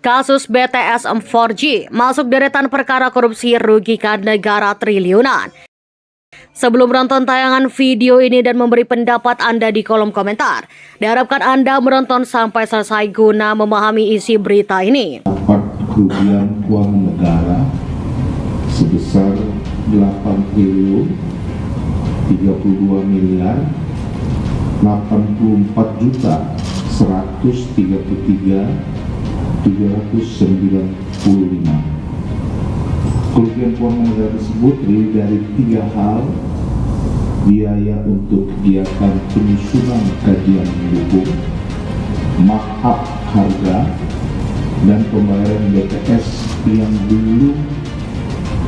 Kasus BTS 4G masuk deretan perkara korupsi rugikan negara triliunan. Sebelum menonton tayangan video ini dan memberi pendapat Anda di kolom komentar, diharapkan Anda menonton sampai selesai guna memahami isi berita ini. Dapat kerugian keuangan negara sebesar 8 triliun 32 miliar 84 juta 133.395. Kerugian keuangan negara tersebut terdiri dari 3 hal: biaya untuk kegiatan penyusunan kajian mendukung, markup harga, dan pembayaran BTS yang belum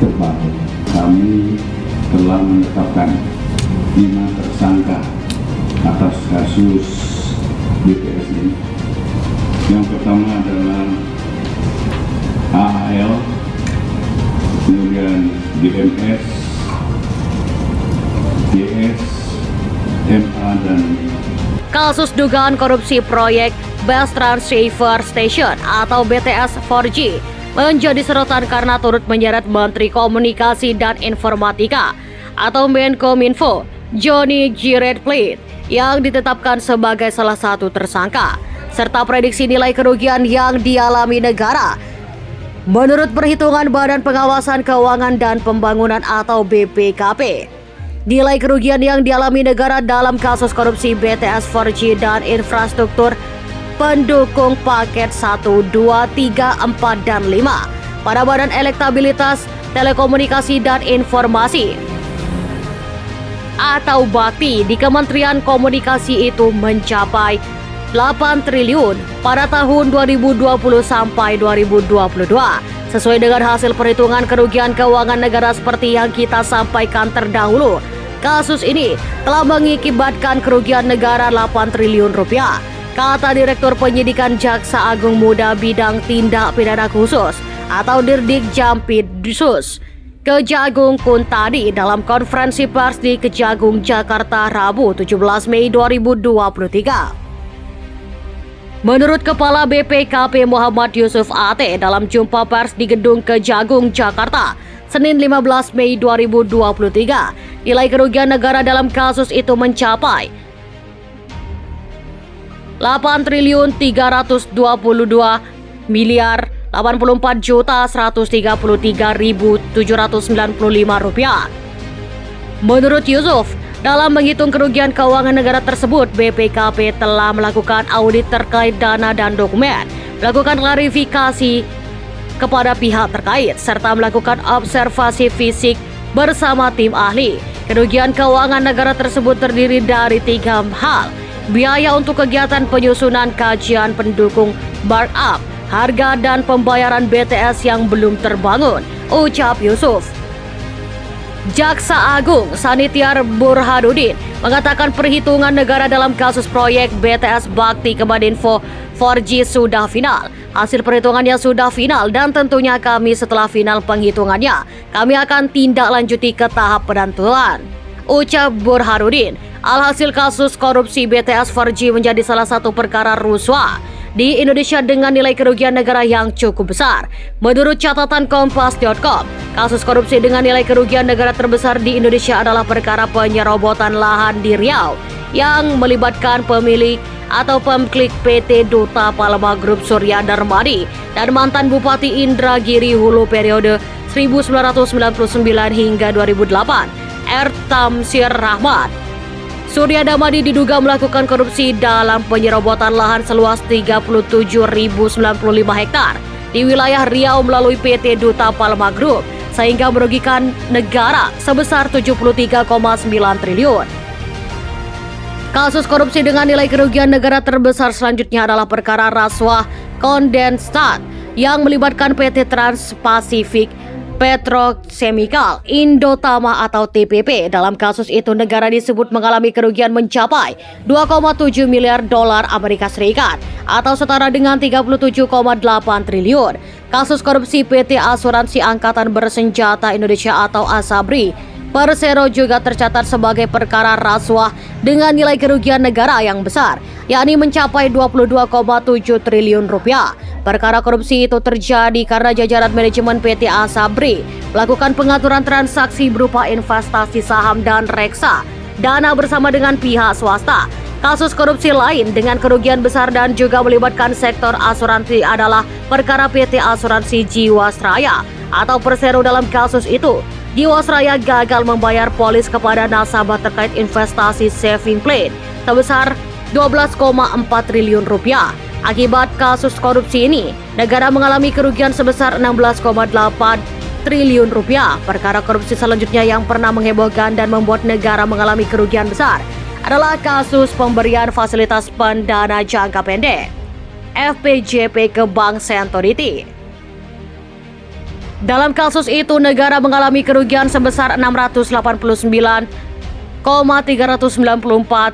terbangun. Kami telah menetapkan 5 tersangka atas kasus BTS ini. Yang pertama adalah AHL, kemudian DMS, YS, MA, dan Kasus dugaan korupsi proyek Best Transceiver Station atau BTS 4G menjadi sorotan karena turut menyeret Menteri Komunikasi dan Informatika atau Menkominfo Johnny G. Ratcliffe yang ditetapkan sebagai salah satu tersangka, serta prediksi nilai kerugian yang dialami negara. Menurut perhitungan Badan Pengawasan Keuangan dan Pembangunan atau BPKP, nilai kerugian yang dialami negara dalam kasus korupsi BTS 4G dan infrastruktur pendukung paket 1, 2, 3, 4, dan 5 pada Badan Elektabilitas Telekomunikasi dan Informasi atau BAKTI di Kementerian Komunikasi itu mencapai 8 triliun pada tahun 2020 sampai 2022. Sesuai dengan hasil perhitungan kerugian keuangan negara seperti yang kita sampaikan terdahulu, kasus ini telah mengakibatkan kerugian negara 8 triliun rupiah, kata Direktur Penyidikan Jaksa Agung Muda Bidang Tindak Pidana Khusus atau Dirdik Jampidsus Kejagung Kuntadi dalam konferensi pers di Kejagung, Jakarta, Rabu 17 Mei 2023. Menurut Kepala BPKP Muhammad Yusuf AT dalam jumpa pers di Gedung Kejagung, Jakarta, Senin 15 Mei 2023, nilai kerugian negara dalam kasus itu mencapai 8 triliun 322 miliar 84 juta 133.795 rupiah. Menurut Yusuf, dalam menghitung kerugian keuangan negara tersebut, BPKP telah melakukan audit terkait dana dan dokumen, melakukan klarifikasi kepada pihak terkait, serta melakukan observasi fisik bersama tim ahli. Kerugian keuangan negara tersebut terdiri dari 3 hal: biaya untuk kegiatan penyusunan kajian pendukung markup harga dan pembayaran BTS yang belum terbangun, ucap Yusuf. Jaksa Agung Sanitiar Burhanuddin mengatakan perhitungan negara dalam kasus proyek BTS Bakti Kemeninfo 4G sudah final. Hasil perhitungannya sudah final dan tentunya kami setelah final penghitungannya, kami akan tindak lanjuti ke tahap penentuan, ucap Burhanuddin. Alhasil kasus korupsi BTS 4G menjadi salah satu perkara rusuh di Indonesia dengan nilai kerugian negara yang cukup besar. Menurut catatan Kompas.com, kasus korupsi dengan nilai kerugian negara terbesar di Indonesia adalah perkara penyerobotan lahan di Riau yang melibatkan pemilik atau pemklik PT Duta Palma Group Surya Darmadi dan mantan Bupati Indragiri Hulu periode 1999 hingga 2008, R. Tamsir Rahmat. Surya Darmadi diduga melakukan korupsi dalam penyerobotan lahan seluas 37.095 hektar di wilayah Riau melalui PT Duta Palma Group sehingga merugikan negara sebesar 73,9 triliun. Kasus korupsi dengan nilai kerugian negara terbesar selanjutnya adalah perkara rasuah kondensat yang melibatkan PT Trans-Pasifik Petrochemical Indotama atau TPP. Dalam kasus itu negara disebut mengalami kerugian mencapai 2,7 miliar dolar Amerika Serikat atau setara dengan 37,8 triliun. Kasus korupsi PT Asuransi Angkatan Bersenjata Indonesia atau ASABRI Persero juga tercatat sebagai perkara rasuah dengan nilai kerugian negara yang besar, yakni mencapai 22,7 triliun rupiah. Perkara korupsi itu terjadi karena jajaran manajemen PT Asabri melakukan pengaturan transaksi berupa investasi saham dan reksa dana bersama dengan pihak swasta. Kasus korupsi lain dengan kerugian besar dan juga melibatkan sektor asuransi adalah perkara PT Asuransi Jiwasraya atau Persero. Dalam kasus itu, Jiwasraya gagal membayar polis kepada nasabah terkait investasi saving plan sebesar 12,4 triliun rupiah. Akibat kasus korupsi ini, negara mengalami kerugian sebesar 16,8 triliun rupiah. Perkara korupsi selanjutnya yang pernah menghebohkan dan membuat negara mengalami kerugian besar adalah kasus pemberian fasilitas pendana jangka pendek FPJP ke Bank Centurity. Dalam kasus itu, negara mengalami kerugian sebesar 689,394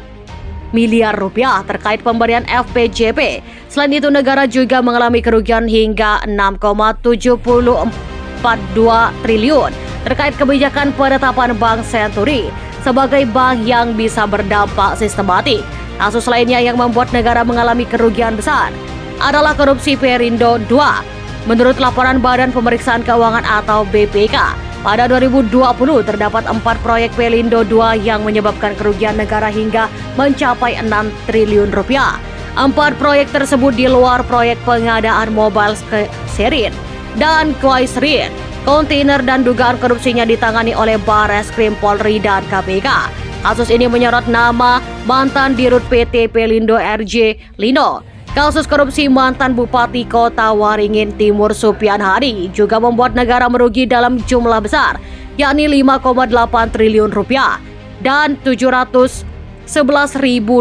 miliar rupiah terkait pemberian FPJP. Selain itu, negara juga mengalami kerugian hingga 6,742 triliun terkait kebijakan penetapan Bank Senturi sebagai bank yang bisa berdampak sistematik. Kasus lainnya yang membuat negara mengalami kerugian besar adalah korupsi Perindo 2. Menurut laporan Badan Pemeriksaan Keuangan atau BPK, pada 2020 terdapat 4 proyek Perindo 2 yang menyebabkan kerugian negara hingga mencapai 6 triliun rupiah. 4 proyek tersebut di luar proyek pengadaan mobile Serin dan Kuaisrin. Kontainer dan dugaan korupsinya ditangani oleh Barreskrim Polri dan KPK. Kasus ini menyorot nama mantan Dirut PT Pelindo RJ Lino. Kasus korupsi mantan Bupati Kota Waringin Timur Supian Hadi juga membuat negara merugi dalam jumlah besar, yakni 5,8 triliun rupiah dan 711.000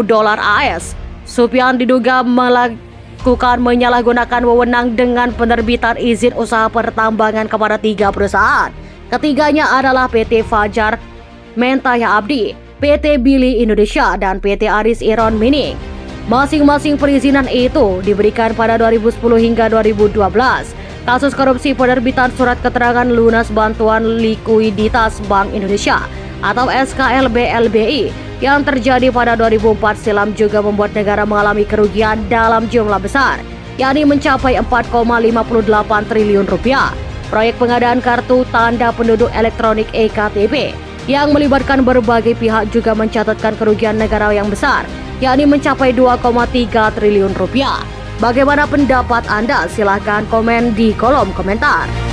dolar AS. Supian diduga melakukan menyalahgunakan wewenang dengan penerbitan izin usaha pertambangan kepada 3 perusahaan. Ketiganya adalah PT Fajar Mentaya Abdi, PT Billy Indonesia, dan PT Aris Iron Mining. Masing-masing perizinan itu diberikan pada 2010 hingga 2012. Kasus korupsi penerbitan surat keterangan lunas bantuan likuiditas Bank Indonesia atau SKLB-LBI yang terjadi pada 2004 silam juga membuat negara mengalami kerugian dalam jumlah besar, yakni mencapai 4,58 triliun rupiah. Proyek pengadaan kartu tanda penduduk elektronik EKTP yang melibatkan berbagai pihak juga mencatatkan kerugian negara yang besar, yakni mencapai 2,3 triliun rupiah. Bagaimana pendapat Anda? Silahkan komen di kolom komentar.